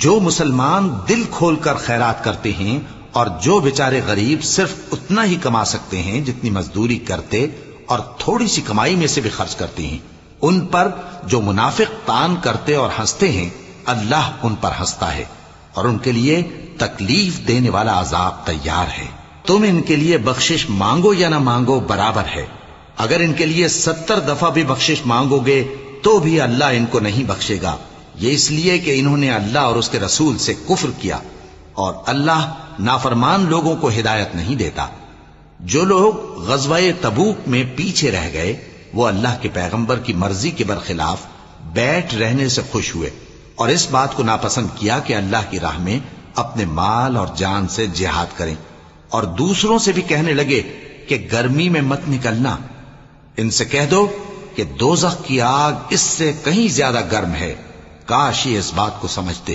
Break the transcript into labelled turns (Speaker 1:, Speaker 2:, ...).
Speaker 1: جو مسلمان دل کھول کر خیرات کرتے ہیں اور جو بیچارے غریب صرف اتنا ہی کما سکتے ہیں جتنی مزدوری کرتے اور تھوڑی سی کمائی میں سے بھی خرچ کرتے ہیں، ان پر جو منافق تان کرتے اور ہنستے ہیں، اللہ ان پر ہنستا ہے اور ان کے لیے تکلیف دینے والا عذاب تیار ہے۔ تم ان کے لیے بخشش مانگو یا نہ مانگو برابر ہے، اگر ان کے لیے 70 دفعہ بھی بخشش مانگو گے تو بھی اللہ ان کو نہیں بخشے گا، یہ اس لیے کہ انہوں نے اللہ اور اس کے رسول سے کفر کیا، اور اللہ نافرمان لوگوں کو ہدایت نہیں دیتا۔ جو لوگ غزوہ تبوک میں پیچھے رہ گئے وہ اللہ کے پیغمبر کی مرضی کے برخلاف بیٹھ رہنے سے خوش ہوئے اور اس بات کو ناپسند کیا کہ اللہ کی راہ میں اپنے مال اور جان سے جہاد کریں، اور دوسروں سے بھی کہنے لگے کہ گرمی میں مت نکلنا۔ ان سے کہہ دو کہ دوزخ کی آگ اس سے کہیں زیادہ گرم ہے، کاش یہ اس بات کو سمجھتے۔